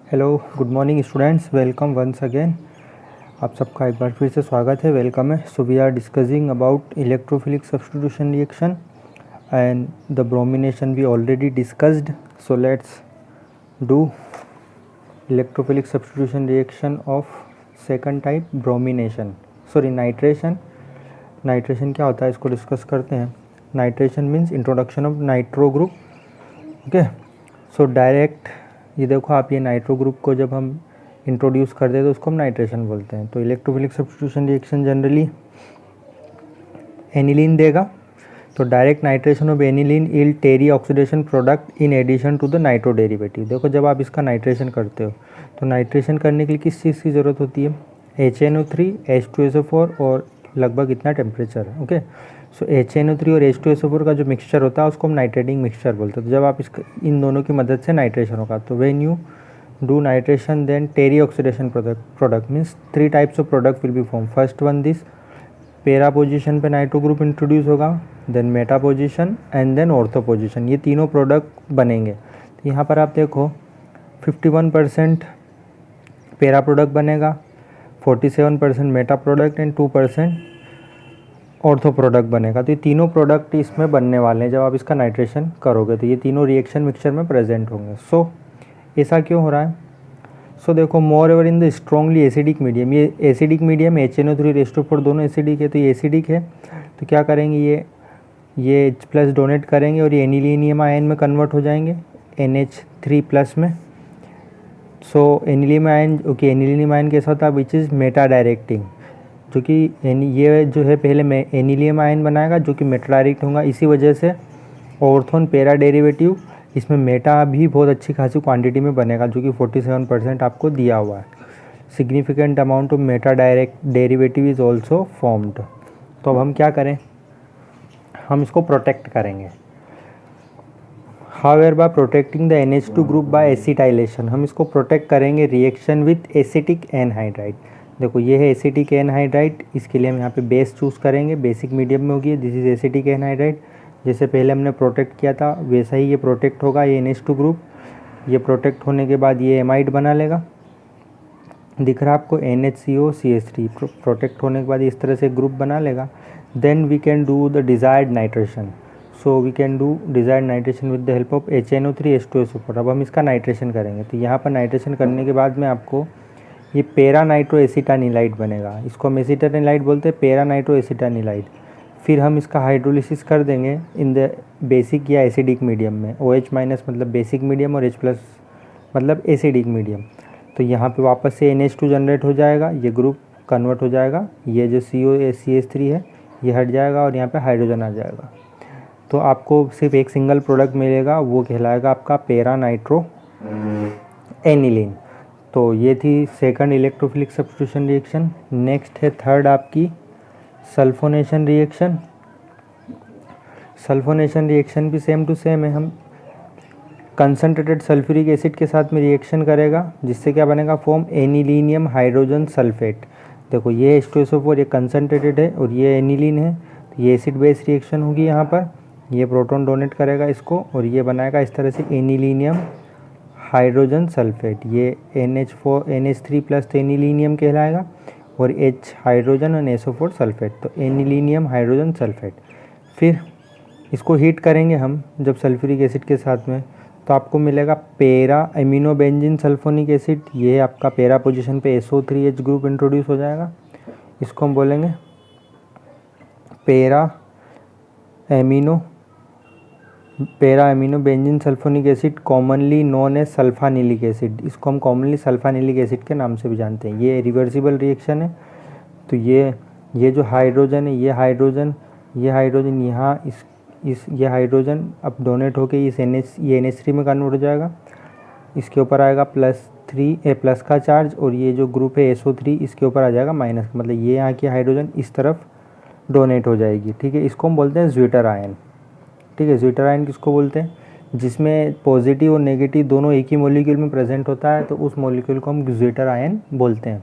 Hello, good morning students, welcome once again. आप सबका एक बार फिर से स्वागत है, वेलकम है। So we are discussing about electrophilic substitution reaction and the bromination we already discussed. So let's do electrophilic substitution reaction of second type, bromination, sorry nitration. Nitration क्या होता है इसको डिस्कस करते हैं। Nitration means introduction of nitro group. Okay, so direct ये देखो आप, ये नाइट्रो ग्रुप को जब हम इंट्रोड्यूस करते हैं तो उसको हम नाइट्रेशन बोलते हैं। तो electrophilic substitution reaction generally aniline देगा, तो direct nitration of aniline ill tarry oxidation product in addition to the nitro derivative. देखो जब आप इसका नाइट्रेशन करते हो तो नाइट्रेशन करने के लिए किस चीज़ की ज़रूरत होती है? HNO3, H2SO4 और लगभग इतना टेम्परेचर है। ओके, सो HNO3 और H2SO4 का जो मिक्सचर होता है उसको हम नाइट्रेटिंग मिक्सचर बोलते हैं। तो जब आप इन दोनों की मदद से नाइट्रेशन होगा, तो when you do nitration then tarry oxidation product means 3 types of product will be form. First one this para position पे नाइट्रो ग्रुप इंट्रोड्यूस होगा, then meta position and then ortho position, ये तीनों product बनेंगे। तो यहाँ पर आप देखो 51% पेरा प्रोडक्ट बनेगा, 47% Meta product and 2% ortho product बनेगा। तो ये तीनों प्रोडक्ट इसमें बनने वाले हैं जब आप इसका नाइट्रेशन करोगे, तो ये तीनों रिएक्शन मिक्सचर में प्रेजेंट होंगे। सो ऐसा क्यों हो रहा है? सो देखो, more ever in the strongly acidic medium, ये एसिडिक मीडियम HNO3 H2SO4 दोनों एसिडिक है, तो ये एसिडिक है, तो क्या करेंगे ये H+ डोनेट करेंगे और ये एनिलीनियम आयन में कन्वर्ट हो जाएंगे NH3+ में। So anilinium ion, okay, anilinium ion कैसा होता है विच इज़ मेटा डायरेक्टिंग, जो कि ये जो है पहले में एनिलियम आयन बनाएगा जो कि मेटा डायरेक्ट होगा। इसी वजह से ऑर्थोन पेरा डेरिवेटिव इसमें मेटा भी बहुत अच्छी खासी क्वांटिटी में बनेगा, जो कि 47% आपको दिया हुआ है। Significant amount of meta direct derivative is also formed. तो अब हम क्या करें, हम इसको प्रोटेक्ट करेंगे। However by protecting the NH2 group by acetylation, हम इसको प्रोटेक्ट करेंगे रिएक्शन विथ एसिटिक एनहाइड्राइड। देखो ये है एसिटिक एनहाइड्राइड, इसके लिए हम यहाँ पे बेस चूज़ करेंगे, बेसिक मीडियम में होगी। दिस इज़ एसिटिक एनहाइड्राइड, जैसे पहले हमने प्रोटेक्ट किया था वैसा ही ये प्रोटेक्ट होगा। ये NH2 ग्रुप, ये प्रोटेक्ट होने के बाद ये एमाइड बना लेगा, दिख रहा है आपको NHCOCH3। प्रोटेक्ट होने के बाद इस तरह से ग्रुप बना लेगा। Then we can do the desired nitration. So we can do desired nitration with the help of HNO3 H2SO4। अब हम इसका नाइट्रेशन करेंगे, तो यहाँ पर नाइट्रेशन करने के बाद में आपको ये पेरा नाइट्रो एसिटानिलाइड बनेगा, इसको हम एसिटानिलाइड बोलते हैं, पेरा नाइट्रो एसिटानिलाइड। फिर हम इसका हाइड्रोलिसिस कर देंगे इन द बेसिक या एसिडिक मीडियम में। OH- मतलब बेसिक मीडियम और H+ मतलब एसिडिक मीडियम। तो यहाँ पे वापस से NH2 जनरेट हो जाएगा, ये ग्रुप कन्वर्ट हो जाएगा, ये जो COCH3 है ये हट जाएगा और यहाँ पे हाइड्रोजन आ जाएगा। तो आपको सिर्फ एक सिंगल प्रोडक्ट मिलेगा, वो कहलाएगा आपका पेरा नाइट्रो एनिलीन। तो ये थी second electrophilic substitution reaction. Next है थर्ड आपकी सल्फोनेशन रिएक्शन। सल्फोनेशन रिएक्शन भी सेम टू सेम है, हम कंसनट्रेटेड सल्फ्यूरिक एसिड के साथ में रिएक्शन करेगा, जिससे क्या बनेगा, फॉर्म एनिलीनियम हाइड्रोजन सल्फेट। देखो ये H2SO4 ये कंसनट्रेटेड है और ये एनिलीन है, तो ये एसिड बेस रिएक्शन होगी। यहाँ पर ये प्रोटॉन डोनेट करेगा इसको और ये बनाएगा इस तरह से एनिलीनियम हाइड्रोजन सल्फेट। ये NH3+ तो एनिलीनियम कहलाएगा और H हाइड्रोजन और SO4 सल्फेट, तो एनिलीनियम हाइड्रोजन सल्फेट। फिर इसको हीट करेंगे हम जब सल्फ्यूरिक एसिड के साथ में, तो आपको मिलेगा पेरा एमिनो बेंजीन सल्फोनिक एसिड। ये है आपका पेरा पोजीशन पे SO3H ग्रुप इंट्रोड्यूस हो जाएगा, इसको हम बोलेंगे para amino benzene sulphonic acid, commonly known as sulphanilic acid. इसको हम कॉमनली सल्फानिलिक एसिड के नाम से भी जानते हैं। ये रिवर्सिबल रिएक्शन है, तो ये जो हाइड्रोजन है, ये हाइड्रोजन यहाँ ये हाइड्रोजन अब डोनेट होके इस NH3 में कन्वर्ट हो जाएगा। इसके ऊपर आएगा +3 का चार्ज और ये जो ग्रुप है SO3 इसके ऊपर आ जाएगा माइनस, मतलब ये यहाँ की हाइड्रोजन इस तरफ डोनेट हो जाएगी। ठीक है, इसको हम बोलते हैं ज्विटर आयन। ठीक है, ज्विटर आयन किसको बोलते हैं, जिसमें पॉजिटिव और नेगेटिव दोनों एक ही मॉलिक्यूल में प्रेजेंट होता है, तो उस मॉलिक्यूल को हम ज्विटर आयन बोलते हैं।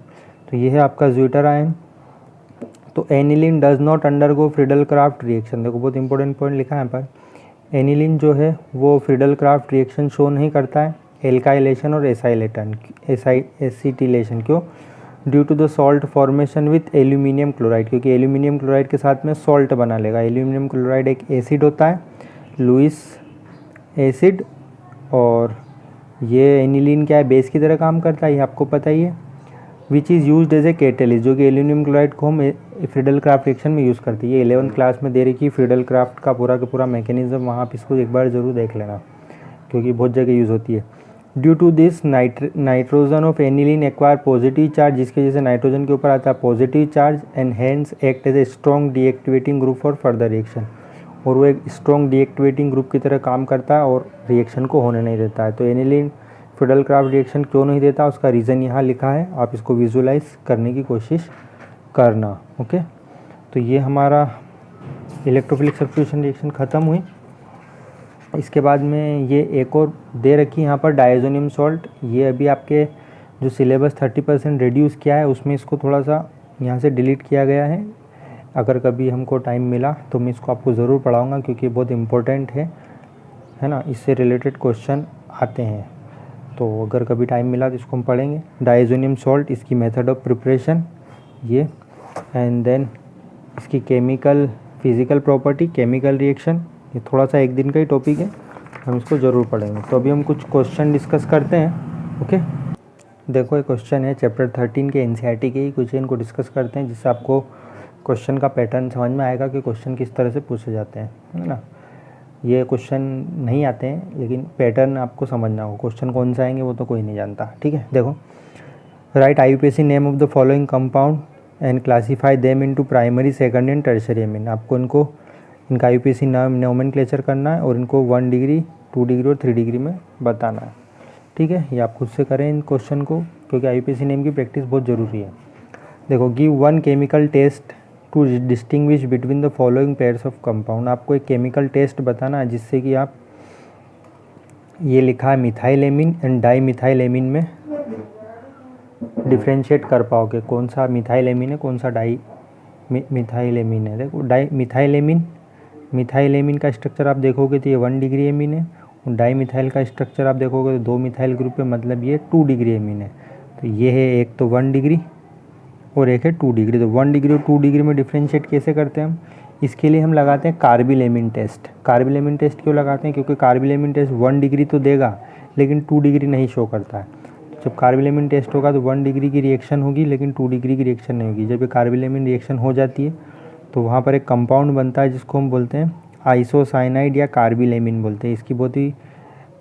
तो ये है आपका ज्विटर आयन। तो aniline does not undergo Friedel Crafts reaction. देखो बहुत इंपॉर्टेंट पॉइंट लिखा है यहाँ पर, एनिलीन जो है वो फ्रीडल क्राफ्ट रिएक्शन शो नहीं करता है। एल्काइलेशन और एसिटिलेशन। क्यों? Due to the salt formation with aluminium chloride, क्योंकि एल्यूमिनियम क्लोराइड के साथ में सॉल्ट बना लेगा। एल्यूमिनियम क्लोराइड एक एसिड होता है, लुईस एसिड, और ये एनिलीन क्या है, बेस की तरह काम करता है, ये आपको पता ही है। Which is used as a catalyst, जो कि एल्यूमिनियम क्लोराइड को हम फ्रीडल क्राफ्ट रिएक्शन में यूज़ करती है। 11th क्लास में दे रखी फ्रीडल क्राफ्ट का पूरा मैकेनिज्म, वहाँ आप इसको एक बार ज़रूर देख लेना, क्योंकि बहुत जगह यूज़ होती है। Due to this nitrogen of aniline acquire positive charge, जिसकी वजह से नाइट्रोजन के ऊपर आता है positive charge, and hence act as a strong deactivating group for further reaction, और वो एक स्ट्रॉन्ग डीएक्टिवेटिंग ग्रुप की तरह काम करता है और रिएक्शन को होने नहीं देता है। तो एनिलीन फ्रीडल क्राफ्ट रिएक्शन क्यों नहीं देता, उसका रीज़न यहाँ लिखा है, आप इसको विजुलाइज करने की कोशिश करना। ओके, तो ये हमारा इलेक्ट्रोफिलिक सब्स्टिट्यूशन रिएक्शन ख़त्म हुई। इसके बाद में ये एक और दे रखी यहाँ पर डायज़ोनियम सॉल्ट। ये अभी आपके जो सिलेबस 30% रिड्यूस किया है उसमें इसको थोड़ा सा यहाँ से डिलीट किया गया है। अगर कभी हमको टाइम मिला तो मैं इसको आपको ज़रूर पढ़ाऊँगा, क्योंकि बहुत इम्पोर्टेंट है ना, इससे रिलेटेड क्वेश्चन आते हैं। तो अगर कभी टाइम मिला तो इसको हम पढ़ेंगे। डायज़ोनियम सॉल्ट, इसकी मेथड ऑफ प्रिपरेशन ये, एंड देन इसकी chemical physical property, chemical reaction, ये थोड़ा सा एक दिन का ही टॉपिक है, हम इसको ज़रूर पढ़ेंगे। तो अभी हम कुछ क्वेश्चन डिस्कस करते हैं। ओके, देखो ये क्वेश्चन है चैप्टर 13 के एनसीईआरटी के ही, कुछ इनको डिस्कस करते हैं, जिससे आपको क्वेश्चन का पैटर्न समझ में आएगा कि क्वेश्चन किस तरह से पूछे जाते हैं, है ना। ये क्वेश्चन नहीं आते हैं, लेकिन पैटर्न आपको समझना होगा। क्वेश्चन कौन सा आएंगे वो तो कोई नहीं जानता, ठीक है। देखो, right IUPAC name of the following compound and classify them into primary, second and tertiary amine. आपको इनका IUPAC नाम नोमेनक्लेचर करना है और इनको 1 डिग्री, 2 डिग्री और 3 डिग्री में बताना है, ठीक है। ये आप खुद से करें इन क्वेश्चन को, क्योंकि IUPAC नेम की प्रैक्टिस बहुत ज़रूरी है। देखो, give 1 chemical test to distinguish between the following pairs of compound. आपको एक केमिकल टेस्ट बताना है जिससे कि आप, ये लिखा है मिथाइलेमिन एंड डाईमिथाइलेमिन में डिफ्रेंशिएट कर पाओगे कौन सा मिथाइलेमिन है, कौन सा मिथाइलेमिन है। देखो, मिथाइलेमिन का स्ट्रक्चर आप देखोगे तो ये 1 डिग्री एमीन है, और डाईमिथाइल का स्ट्रक्चर आप देखोगे तो 2 मिथाइल ग्रुप है, मतलब ये 2 डिग्री एमीन है। तो ये है एक तो 1 डिग्री और एक है 2 डिग्री। तो 1 डिग्री और 2 डिग्री में डिफ्रेंशिएट कैसे करते हैं हम, इसके लिए हम लगाते हैं कार्बिलेमिन टेस्ट। कार्बिलेमिन टेस्ट क्यों लगाते हैं, क्योंकि कार्बिलेमिन टेस्ट 1 डिग्री तो देगा लेकिन 2 डिग्री नहीं शो करता है। जब कार्बिलेमिन टेस्ट होगा तो 1 डिग्री की रिएक्शन होगी लेकिन 2 डिग्री की रिएक्शन नहीं होगी। जब ये कार्बिलेमिन रिएक्शन हो जाती है तो वहाँ पर एक कंपाउंड बनता है जिसको हम बोलते हैं आइसोसाइनाइड या कार्बिलेमिन बोलते हैं। इसकी बहुत ही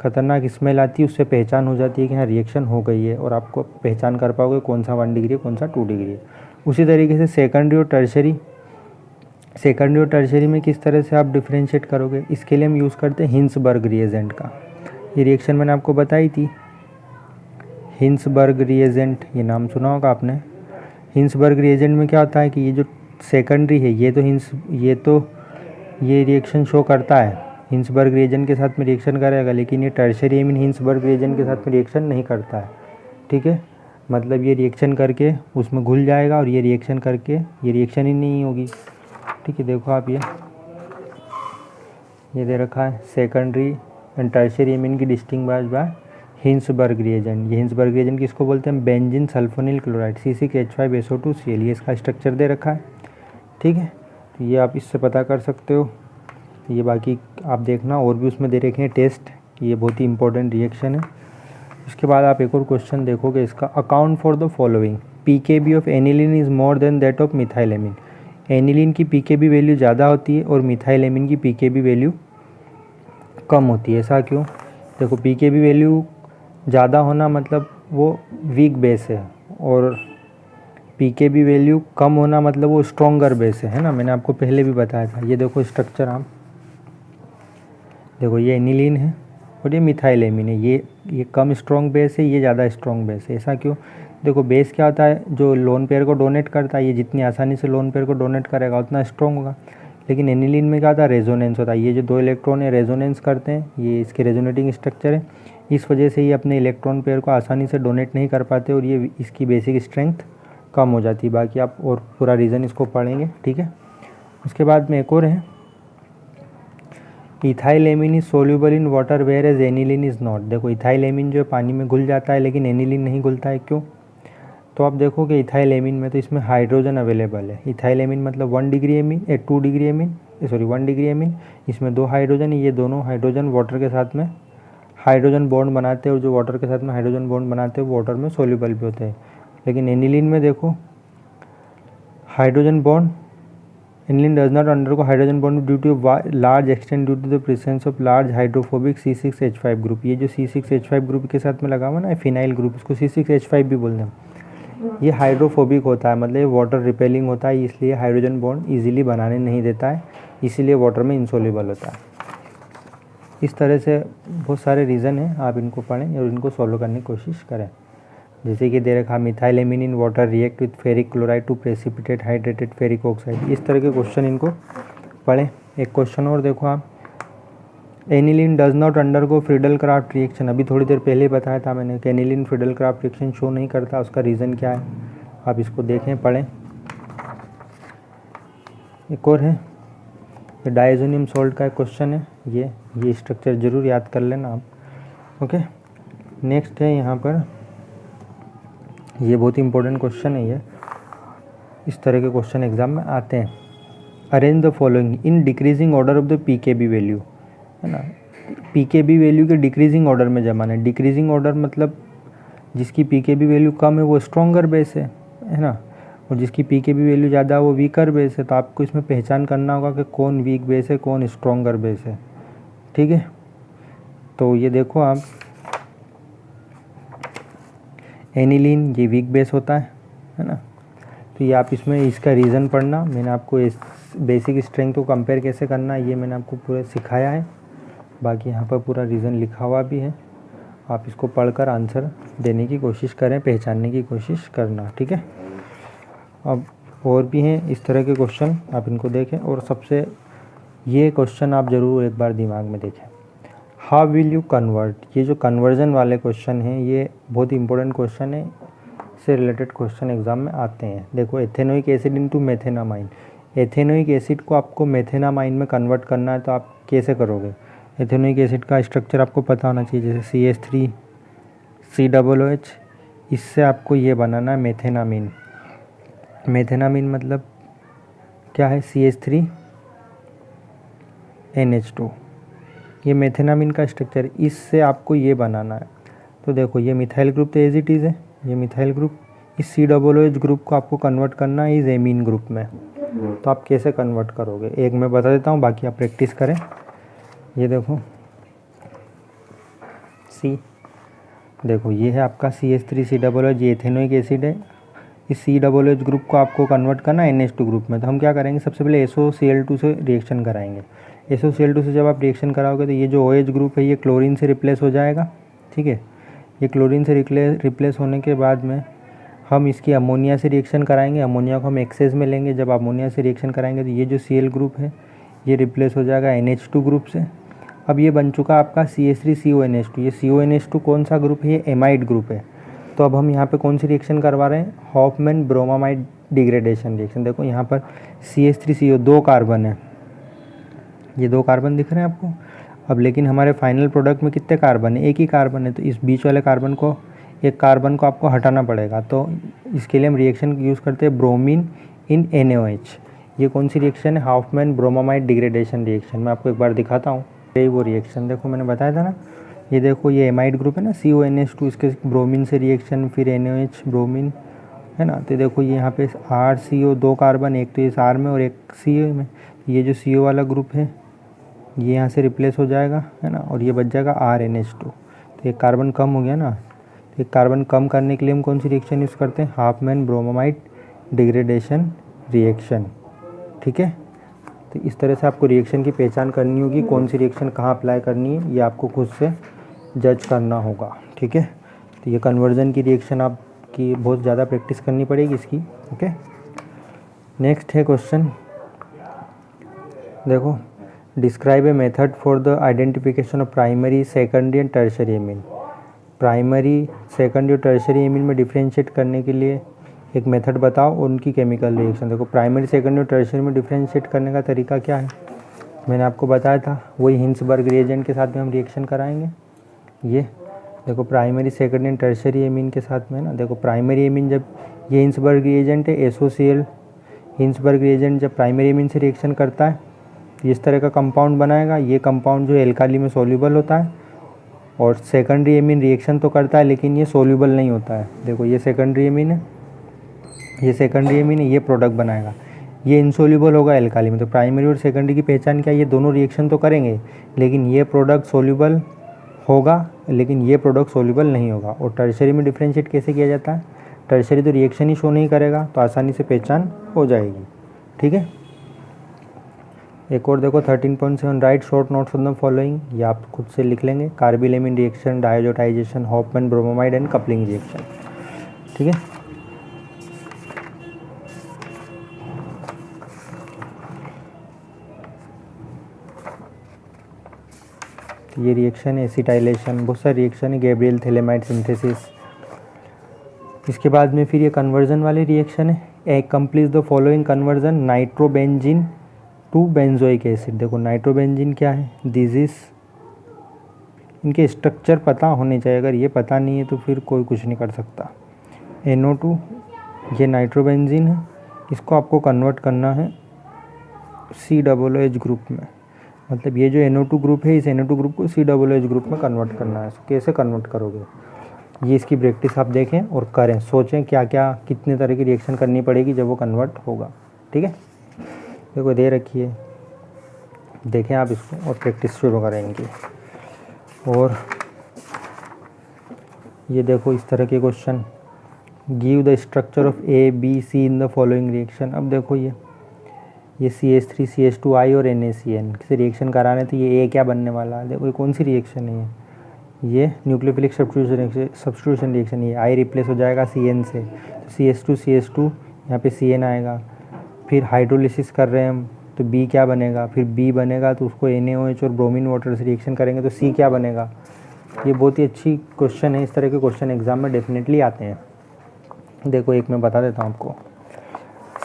खतरनाक स्मेल आती है, उससे पहचान हो जाती है कि हाँ रिएक्शन हो गई है, और आपको पहचान कर पाओगे कौन सा 1 डिग्री है कौन सा 2 डिग्री है। उसी तरीके से सेकेंडरी और टर्शरी में किस तरह से आप डिफ्रेंशिएट करोगे, इसके लिए हम यूज़ करते हैं हिंसबर्ग रिएजेंट का। ये रिएक्शन मैंने आपको बताई थी, हिंसबर्ग रिएजेंट, ये नाम सुना होगा आपने। हिंसबर्ग रिएजेंट में क्या होता है कि ये जो सेकेंडरी है ये रिएक्शन शो करता है, हिंसबर्ग रिएजेंट के साथ में रिएक्शन करेगा, लेकिन ये टर्शरी एमीन हिंसबर्ग रिएजेंट के साथ में रिएक्शन नहीं करता है, ठीक है। मतलब ये रिएक्शन करके उसमें घुल जाएगा और ये रिएक्शन करके ये रिएक्शन ही नहीं होगी, ठीक है। देखो आप ये दे रखा है सेकेंडरी एंड टर्शरी एमीन की डिस्टिंग्विश्ड बाय हिंसबर्ग रिएजेंट। ये हिंसबर्ग रिएजेंट किसको बोलते हैं, बेंजीन सल्फोनिल क्लोराइड C6H5SO2Cl, ये इसका स्ट्रक्चर दे रखा है, ठीक है। तो ये आप इससे पता कर सकते हो। ये बाकी आप देखना, और भी उसमें दे रखे हैं टेस्ट, ये बहुत ही इंपॉर्टेंट रिएक्शन है। उसके बाद आप एक और क्वेश्चन देखोगे इसका, account for the following, PKB of aniline is more than that of methylamine. Aniline की PKB वैल्यू ज़्यादा होती है और मिथाइलेमिन की PKB वैल्यू कम होती है, ऐसा क्यों। देखो, PKB वैल्यू ज़्यादा होना मतलब वो वीक बेस है, और PKB वैल्यू कम होना मतलब वो स्ट्रॉन्गर बेस है ना। मैंने आपको पहले भी बताया था। ये देखो स्ट्रक्चर, आप देखो, ये एनिलीन है और ये मिथाइलेमिन है। ये कम स्ट्रॉन्ग बेस है, ये ज़्यादा स्ट्रॉन्ग बेस है, ऐसा क्यों। देखो, बेस क्या होता है, जो लोन पेयर को डोनेट करता है, ये जितनी आसानी से लोन पेयर को डोनेट करेगा उतना स्ट्रॉन्ग होगा। लेकिन एनिलीन में क्या होता है, रेजोनेंस होता है। ये जो 2 इलेक्ट्रॉन है रेजोनेंस करते हैं, ये इसके रेजोनेटिंग स्ट्रक्चर है, इस वजह से ये अपने इलेक्ट्रॉन पेयर को आसानी से डोनेट नहीं कर पाते और ये इसकी बेसिक स्ट्रेंथ कम हो जाती है। बाकी आप और पूरा रीज़न इसको पढ़ेंगे, ठीक है। उसके बाद में एक और है, ethyl amine is soluble in water whereas aniline is not. देखो इथाइल एमीन जो है पानी में घुल जाता है लेकिन एनिलीन नहीं घुलता है, क्यों? तो आप देखो कि इथाइल एमीन में तो इसमें हाइड्रोजन अवेलेबल है। इथाइल एमीन मतलब 1 degree amine 2 degree amine 1 degree amine, इसमें 2 हाइड्रोजन, ये दोनों हाइड्रोजन वाटर के साथ में हाइड्रोजन बॉन्ड बनाते हैं और जो वाटर के साथ में हाइड्रोजन बॉन्ड बनाते हैं वो वाटर में सोल्यूबल भी होते हैं। लेकिन एनिलीन में देखो hydrogen bond, aniline does not undergo hydrogen bond due to large extent due to the presence of large hydrophobic C6H5 group. ये जो C6H5 ग्रुप के साथ में लगा हुआ ना फिनाइल ग्रुप, इसको C6H5 भी बोलते हैं। ये हाइड्रोफोबिक होता है, मतलब वाटर रिपेलिंग होता है, इसलिए हाइड्रोजन बॉन्ड इजीली बनाने नहीं देता है, इसीलिए वाटर में इनसोल्यूबल होता है। इस तरह से बहुत सारे रीज़न हैं, आप इनको पढ़ें और इनको सॉल्व करने की कोशिश करें। जैसे कि दे रखा methyl amine in water react with ferric chloride to precipitate hydrated ferric oxide. इस तरह के क्वेश्चन इनको पढ़ें। एक क्वेश्चन और देखो आप, aniline does not undergo Friedel Crafts reaction. अभी थोड़ी देर पहले बताया था मैंने कि aniline Friedel Crafts reaction show नहीं करता, उसका रीज़न क्या है, आप इसको देखें पढ़ें। एक और है, ये डायजोनियम सॉल्ट का क्वेश्चन है, ये स्ट्रक्चर ज़रूर याद कर लेना आप। ओके, नेक्स्ट है यहाँ पर, ये बहुत इंपॉर्टेंट क्वेश्चन है, ये इस तरह के क्वेश्चन एग्जाम में आते हैं। Arrange the following in decreasing order of the pKb value, है ना। पीकेबी वैल्यू के डिक्रीजिंग ऑर्डर में जमाना है। डिक्रीजिंग ऑर्डर मतलब जिसकी पीकेबी वैल्यू कम है वो स्ट्रॉन्गर बेस है ना, और जिसकी पीकेबी वैल्यू ज़्यादा है वो वीकर बेस है। तो आपको इसमें पहचान करना होगा कि कौन वीक बेस है कौन स्ट्रॉन्गर बेस है, ठीक है। तो ये देखो आप, एनिलीन ये वीक बेस होता है ना। तो ये आप इसमें इसका रीज़न पढ़ना, मैंने आपको इस बेसिक स्ट्रेंथ को कंपेयर कैसे करना है ये मैंने आपको पूरा सिखाया है। बाकी यहाँ पर पूरा रीज़न लिखा हुआ भी है, आप इसको पढ़कर आंसर देने की कोशिश करें, पहचानने की कोशिश करना, ठीक है। अब और भी हैं इस तरह के क्वेश्चन, आप इनको देखें। और सबसे ये क्वेश्चन आप ज़रूर एक बार दिमाग में देखें, हाउ विल यू कन्वर्ट। ये जो कन्वर्जन वाले क्वेश्चन हैं ये बहुत इंपॉर्टेंट क्वेश्चन है, से रिलेटेड क्वेश्चन एग्जाम में आते हैं। देखो ethanoic acid into methanamine, ethanoic acid को आपको मेथेनामाइन में कन्वर्ट करना है तो आप कैसे करोगे। एथेनोइक एसिड का स्ट्रक्चर आपको पता होना चाहिए, जैसे CH3 COOH, इससे आपको ये बनाना है मेथेनामीन। मेथेनामीन मतलब क्या है, CH3 NH2, ये मेथेनामीन का स्ट्रक्चर, इससे आपको ये बनाना है। तो देखो ये मिथाइल ग्रुप तो एज इट इज़ है, ये मिथाइल ग्रुप, इस COOH ग्रुप को आपको कन्वर्ट करना है इस एमीन ग्रुप में। तो आप कैसे कन्वर्ट करोगे, एक मैं बता देता हूँ, बाकी आप प्रैक्टिस करें। ये देखो देखो ये है आपका CH3 COOH, ये एथेनोइक एसिड है। इस COOH ग्रुप को आपको कन्वर्ट करना है NH2 ग्रुप में। तो हम क्या करेंगे, सबसे पहले SOCl2 से रिएक्शन कराएंगे। SOCl2 से जब आप रिएक्शन कराओगे तो ये जो OH ग्रुप है ये क्लोरीन से रिप्लेस हो जाएगा, ठीक है। ये क्लोरीन से रिप्लेस होने के बाद में हम इसकी अमोनिया से रिएक्शन कराएंगे। अमोनिया को हम एक्सेस में लेंगे, जब अमोनिया से रिएक्शन कराएंगे तो ये जो Cl ग्रुप है ये रिप्लेस हो जाएगा NH2 ग्रुप से। अब ये बन चुका आपका CH3CONH2। ये CONH2 कौन सा ग्रुप है, ये एमाइड ग्रुप है। तो अब हम यहाँ पे कौन सी रिएक्शन करवा रहे हैं, हॉफमैन ब्रोमामाइड डिग्रेडेशन रिएक्शन। देखो यहाँ पर CH3CO 2 कार्बन है, ये 2 कार्बन दिख रहे हैं आपको। अब लेकिन हमारे फाइनल प्रोडक्ट में कितने कार्बन है, एक ही कार्बन है। तो इस बीच वाले कार्बन को, एक कार्बन को आपको हटाना पड़ेगा। तो इसके लिए हम रिएक्शन यूज़ करते हैं ब्रोमीन इन NaOH। ये कौन सी रिएक्शन है, हाफमैन ब्रोमामाइड डिग्रेडेशन रिएक्शन। मैं आपको एक बार दिखाता हूँ, यही वो रिएक्शन देखो मैंने बताया था ना। ये देखो ये एमाइड ग्रुप है ना, CONH2, इसके ब्रोमीन से रिएक्शन, फिर NaOH ब्रोमीन, है ना। तो देखो ये यहाँ पे RCO 2 कार्बन, एक तो इस R में और एक CO में। ये जो CO वाला ग्रुप है ये यहाँ से रिप्लेस हो जाएगा, है ना, और ये बच जाएगा RNH2। तो एक कार्बन कम हो गया ना। तो एक कार्बन कम करने के लिए हम कौन सी रिएक्शन यूज़ करते हैं, हाफमैन ब्रोमामाइड डिग्रेडेशन रिएक्शन, ठीक है। तो इस तरह से आपको रिएक्शन की पहचान करनी होगी, कौन सी रिएक्शन कहाँ अप्लाई करनी है ये आपको खुद से जज करना होगा, ठीक है। तो ये कन्वर्जन की रिएक्शन आपकी बहुत ज़्यादा प्रैक्टिस करनी पड़ेगी इसकी, ओके। नेक्स्ट है क्वेश्चन, देखो describe a method for the identification of primary secondary and tertiary amine. Primary secondary और टर्शरी एमीन में डिफ्रेंशिएट करने के लिए एक मेथड बताओ, उनकी केमिकल रिएक्शन। देखो प्राइमरी सेकेंडरी और टर्शरी में डिफ्रेंशिएट करने का तरीका क्या है, मैंने आपको बताया था वही हिंसबर्ग रिएजेंट के साथ में हम रिएक्शन कराएंगे। ये देखो primary secondary and tertiary amine के साथ में ना, देखो प्राइमरी एमीन जब ये हिंसबर्ग रिएजेंट है एसोसिएल हिंसबर्ग रिएजेंट जब प्राइमरी एमीन से रिएक्शन करता है इस तरह का कंपाउंड बनाएगा। ये कंपाउंड जो एल्काली में सोल्यूबल होता है और सेकेंडरी एमीन रिएक्शन तो करता है लेकिन ये सोल्यूबल नहीं होता है। देखो ये सेकेंडरी एमीन है, ये सेकेंडरी एमीन है, ये प्रोडक्ट बनाएगा, ये इनसोल्यूबल होगा एल्काली में। तो प्राइमरी और सेकेंडरी की पहचान क्या है, ये दोनों रिएक्शन तो करेंगे लेकिन ये प्रोडक्ट सोल्यूबल होगा लेकिन ये प्रोडक्ट सोल्यूबल नहीं होगा। और टर्शियरी में डिफ्रेंशिएट कैसे किया जाता है, टर्शियरी तो रिएक्शन ही शो नहीं करेगा तो आसानी से पहचान हो जाएगी। ठीक है, एक और देखो 13.7 right short notes on the following, ये आप खुद से लिख लेंगे। Carbylamine reaction, डायजोटाइजेशन, Hoffmann bromamide and coupling reaction. ठीक है, ये रिएक्शन है एसिटाइलेशन, बहुत सारे रिएक्शन है, गैब्रियल थैलेमाइड सिंथेसिस। इसके बाद में फिर ये कन्वर्जन वाले रिएक्शन है। A complete the following conversion nitrobenzene to benzoic acid. देखो नाइट्रोबेंजीन क्या है, दिस इज, इनके स्ट्रक्चर पता होने चाहिए, अगर ये पता नहीं है तो फिर कोई कुछ नहीं कर सकता। NO2 ये नाइट्रोबेंजीन है, इसको आपको कन्वर्ट करना है COOH ग्रुप में, मतलब ये जो NO2 ग्रुप है इस NO2 ग्रुप को COOH ग्रुप में कन्वर्ट करना है। कैसे कन्वर्ट करोगे, ये इसकी प्रैक्टिस आप देखें और करें, सोचें क्या क्या कितने तरह की रिएक्शन करनी पड़ेगी जब वो कन्वर्ट होगा। ठीक है, देखो दे रखी है, देखें आप इसको और प्रैक्टिस शुरू करें इनकी। और ये देखो इस तरह के question, give the structure of ABC in the following reaction. अब देखो ये CH3 CH2I और NaCN से रिएक्शन कराने तो ये A क्या बनने वाला है, देखो ये कौन सी रिएक्शन है, ये न्यूक्लियोफिलिक सब्स्टिट्यूशन रिएक्शन। ये I रिप्लेस हो जाएगा CN से, तो CH2 यहाँ पे CN आएगा। फिर हाइड्रोलिसिस कर रहे हैं हम तो B क्या बनेगा, फिर B बनेगा तो उसको NaOH और ब्रोमीन वाटर से रिएक्शन करेंगे तो C क्या बनेगा। ये बहुत ही अच्छी क्वेश्चन है, इस तरह के क्वेश्चन एग्जाम में डेफिनेटली आते हैं। देखो एक मैं बता देता हूँ आपको,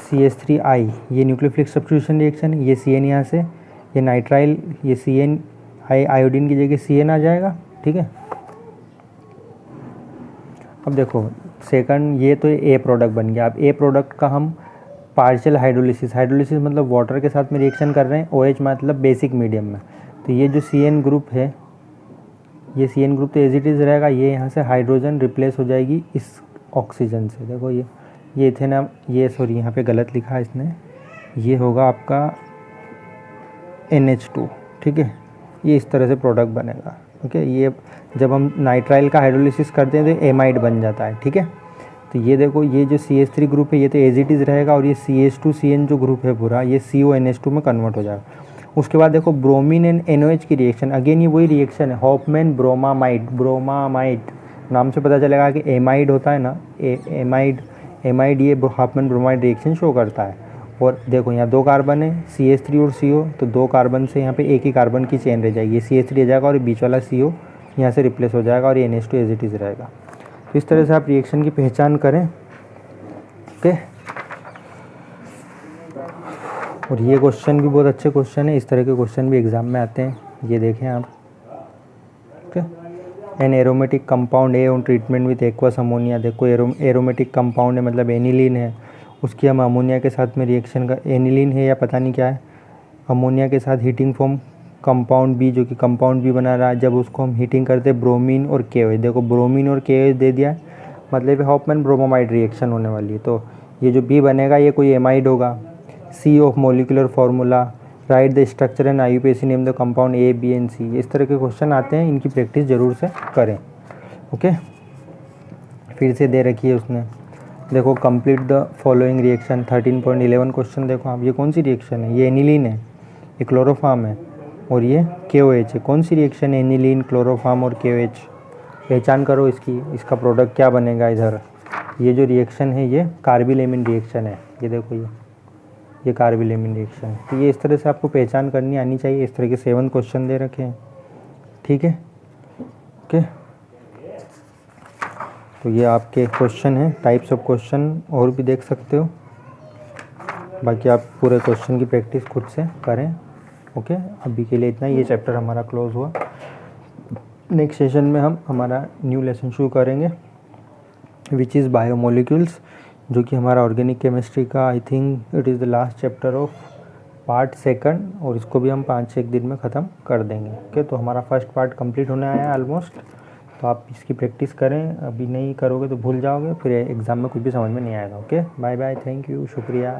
CH3I ये न्यूक्लियोफिलिक सब्स्टिट्यूशन रिएक्शन, ये CN यहाँ से, ये नाइट्राइल, ये CN आयोडीन की जगह CN आ जाएगा। ठीक है, अब देखो सेकंड ये तो A प्रोडक्ट बन गया। अब A प्रोडक्ट का हम पार्शियल हाइड्रोलिसिस मतलब वाटर के साथ में रिएक्शन कर रहे हैं, OH मतलब बेसिक मीडियम में, तो ये जो CN ग्रुप है ये CN ग्रुप तो एज इट इज़ रहेगा, ये यहाँ से हाइड्रोजन रिप्लेस हो जाएगी इस ऑक्सीजन से। देखो ये थे ना, ये सॉरी यहाँ पे गलत लिखा है इसने, ये होगा आपका NH2। ठीक है, ये इस तरह से प्रोडक्ट बनेगा। ओके, ये जब हम नाइट्राइल का हाइड्रोलिसिस करते हैं तो एमाइड बन जाता है। ठीक है, तो ये देखो ये जो CH3 ग्रुप है ये तो एज इट इज़ रहेगा और ये CH2CN जो ग्रुप है पूरा ये CONH2 में कन्वर्ट हो जाएगा। उसके बाद देखो ब्रोमीन एंड NOH की रिएक्शन, अगेन ये वही रिएक्शन है, हॉफमैन ब्रोमामाइड नाम से पता चलेगा कि एमाइड होता है ना, एमाइड ये हॉफमैन ब्रोमाइड रिएक्शन शो करता है। और देखो यहाँ 2 कार्बन है CH3 और CO, तो 2 कार्बन से यहाँ पे एक ही कार्बन की चेन रह जाएगी, ये CH3 रह जाएगा और बीच वाला CO यहाँ से रिप्लेस हो जाएगा और ये NH2 एज इट इज़ रहेगा। तो इस तरह से आप रिएक्शन की पहचान करें। ओके, और ये क्वेश्चन भी बहुत अच्छे क्वेश्चन है, इस तरह के क्वेश्चन भी एग्जाम में आते हैं, ये देखें आप। ओके, एन एरोमेटिक कंपाउंड है on treatment with aqueous ammonia. देखो एरोमेटिक कंपाउंड है मतलब एनिलीन है, उसकी हम अमोनिया के साथ में रिएक्शन का, एनिलीन है या पता नहीं क्या है, अमोनिया के साथ हीटिंग फॉर्म कंपाउंड बी जो कि कंपाउंड बी बना रहा है, जब उसको हम हीटिंग करते हैं ब्रोमीन और KOH, देखो ब्रोमीन और KOH दे दिया है, मतलब हॉफमैन ब्रोमोमाइड रिएक्शन होने वाली है। तो ये जो बी बनेगा ये कोई एमाइड होगा। C of molecular formula, right the structure and IUPAC name the compound A, B and C। इस तरह के क्वेश्चन आते हैं, इनकी प्रैक्टिस ज़रूर से करें। ओके, फिर से दे रखी है उसने, देखो complete the following reaction 13.11 question. देखो आप ये कौन सी रिएक्शन है, ये एनिलीन है, ये क्लोरोफार्म है और ये KOH है। कौन सी रिएक्शन है, एनिलीन, क्लोरोफार्म और KOH। पहचान करो इसकी, इसका प्रोडक्ट क्या बनेगा। इधर ये जो रिएक्शन है ये कार्बिलेमिन रिएक्शन है, ये देखो ये कार्बिलेमिन रिएक्शन है। तो ये इस तरह से आपको पहचान करनी आनी चाहिए। इस तरह के 7 क्वेश्चन दे रखे हैं। ठीक है, ओके, तो ये आपके क्वेश्चन हैं, टाइप्स ऑफ क्वेश्चन और भी देख सकते हो। बाकी आप पूरे क्वेश्चन की प्रैक्टिस खुद से करें। ओके, अभी के लिए इतना, ये चैप्टर हमारा क्लोज हुआ। नेक्स्ट सेशन में हम हमारा न्यू लेसन शुरू करेंगे विच इज़ बायोमोलिक्यूल्स, जो कि हमारा ऑर्गेनिक केमिस्ट्री का I think it is the last chapter of part second, और इसको भी हम 5-6 दिन में ख़त्म कर देंगे। ओके, तो हमारा फर्स्ट पार्ट कंप्लीट होने आया है ऑलमोस्ट। तो आप इसकी प्रैक्टिस करें, अभी नहीं करोगे तो भूल जाओगे, फिर एग्ज़ाम में कुछ भी समझ में नहीं आएगा। Okay, bye bye, thank you, शुक्रिया।